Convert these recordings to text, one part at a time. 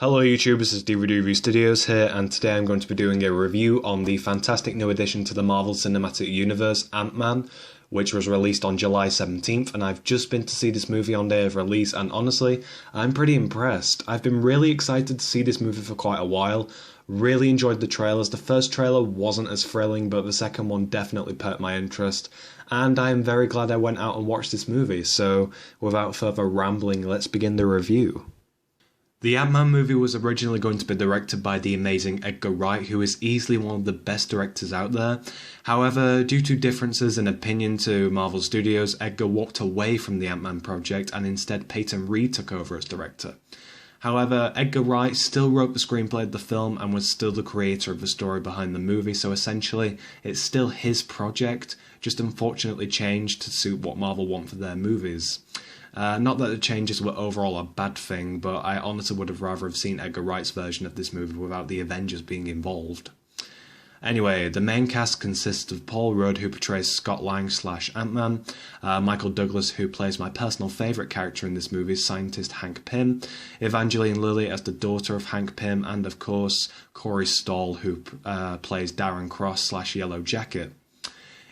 Hello YouTube, this is DVD Studios here, and today I'm going to be doing a review on the fantastic new addition to the Marvel Cinematic Universe, Ant-Man, which was released on July 17th, and I've just been to see this movie on day of release, and honestly, I'm pretty impressed. I've been really excited to see this movie for quite a while. Really enjoyed the trailers. The first trailer wasn't as thrilling, but the second one definitely perked my interest, and I am very glad I went out and watched this movie. So, without further rambling, let's begin the review. The Ant-Man movie was originally going to be directed by the amazing Edgar Wright, who is easily one of the best directors out there. However, due to differences in opinion to Marvel Studios, Edgar walked away from the Ant-Man project and instead Peyton Reed took over as director. However, Edgar Wright still wrote the screenplay of the film and was still the creator of the story behind the movie, so essentially it's still his project, just unfortunately changed to suit what Marvel want for their movies. Not that the changes were overall a bad thing, but I honestly would have rather have seen Edgar Wright's version of this movie without the Avengers being involved. Anyway, the main cast consists of Paul Rudd, who portrays Scott Lang / Ant-Man, Michael Douglas, who plays my personal favourite character in this movie, scientist Hank Pym, Evangeline Lilly as the daughter of Hank Pym, and of course, Corey Stoll, who plays Darren Cross / Yellow Jacket.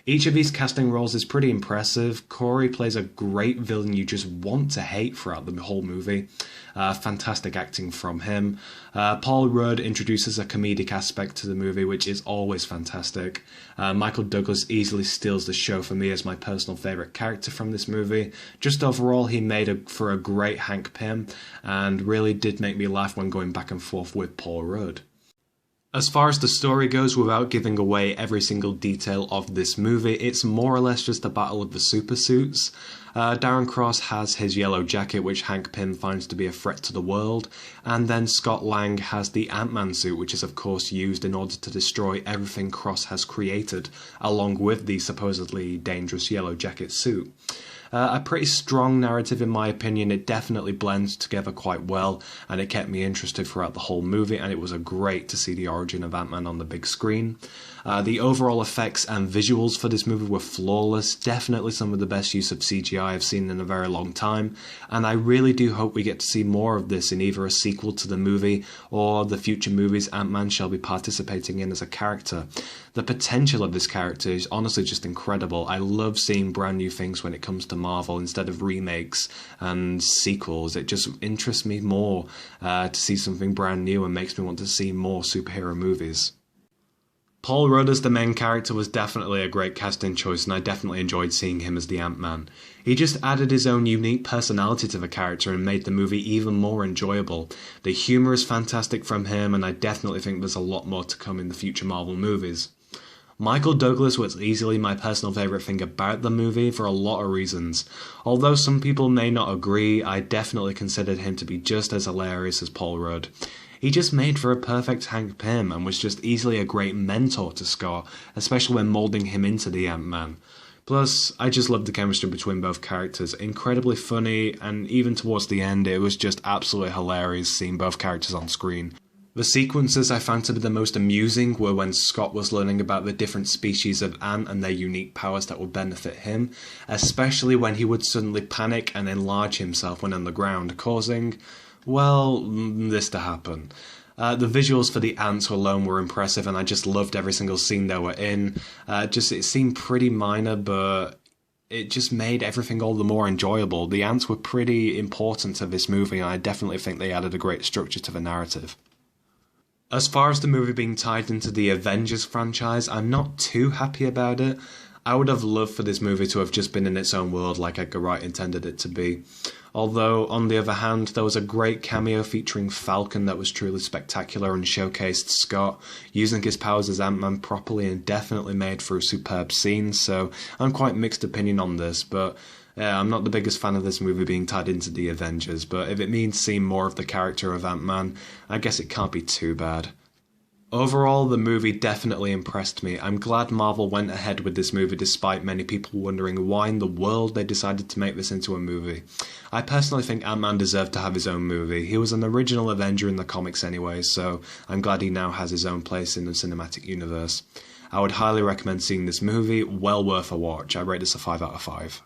Each of these casting roles is pretty impressive. Corey plays a great villain you just want to hate throughout the whole movie. Fantastic acting from him. Paul Rudd introduces a comedic aspect to the movie, which is always fantastic. Michael Douglas easily steals the show for me as my personal favourite character from this movie. Just overall, he made for a great Hank Pym, and really did make me laugh when going back and forth with Paul Rudd. As far as the story goes, without giving away every single detail of this movie, it's more or less just a battle of the super suits. Darren Cross has his yellow jacket, which Hank Pym finds to be a threat to the world, and then Scott Lang has the Ant-Man suit, which is of course used in order to destroy everything Cross has created, along with the supposedly dangerous yellow jacket suit. A pretty strong narrative in my opinion. It definitely blends together quite well, and it kept me interested throughout the whole movie, and it was great to see the origin of Ant-Man on the big screen. The overall effects and visuals for this movie were flawless, definitely some of the best use of CGI I've seen in a very long time, and I really do hope we get to see more of this in either a sequel to the movie or the future movies Ant-Man shall be participating in as a character. The potential of this character is honestly just incredible. I love seeing brand new things when it comes to Marvel instead of remakes and sequels. It just interests me more to see something brand new and makes me want to see more superhero movies. Paul Rudd as the main character was definitely a great casting choice, and I definitely enjoyed seeing him as the Ant-Man. He just added his own unique personality to the character and made the movie even more enjoyable. The humour is fantastic from him, and I definitely think there's a lot more to come in the future Marvel movies. Michael Douglas was easily my personal favourite thing about the movie for a lot of reasons. Although some people may not agree, I definitely considered him to be just as hilarious as Paul Rudd. He just made for a perfect Hank Pym and was just easily a great mentor to Scott, especially when moulding him into the Ant-Man. Plus, I just loved the chemistry between both characters, incredibly funny, and even towards the end it was just absolutely hilarious seeing both characters on screen. The sequences I found to be the most amusing were when Scott was learning about the different species of ant and their unique powers that would benefit him, especially when he would suddenly panic and enlarge himself when on the ground, causing, well, this to happen. The visuals for the ants alone were impressive, and I just loved every single scene they were in. It seemed pretty minor, but it just made everything all the more enjoyable. The ants were pretty important to this movie, and I definitely think they added a great structure to the narrative. As far as the movie being tied into the Avengers franchise, I'm not too happy about it. I would have loved for this movie to have just been in its own world like Edgar Wright intended it to be. Although, on the other hand, there was a great cameo featuring Falcon that was truly spectacular and showcased Scott using his powers as Ant-Man properly and definitely made for a superb scene, so I'm quite mixed opinion on this, but yeah, I'm not the biggest fan of this movie being tied into the Avengers, but if it means seeing more of the character of Ant-Man, I guess it can't be too bad. Overall, the movie definitely impressed me. I'm glad Marvel went ahead with this movie despite many people wondering why in the world they decided to make this into a movie. I personally think Ant-Man deserved to have his own movie. He was an original Avenger in the comics anyway, so I'm glad he now has his own place in the cinematic universe. I would highly recommend seeing this movie, well worth a watch. I rate this a 5 out of 5.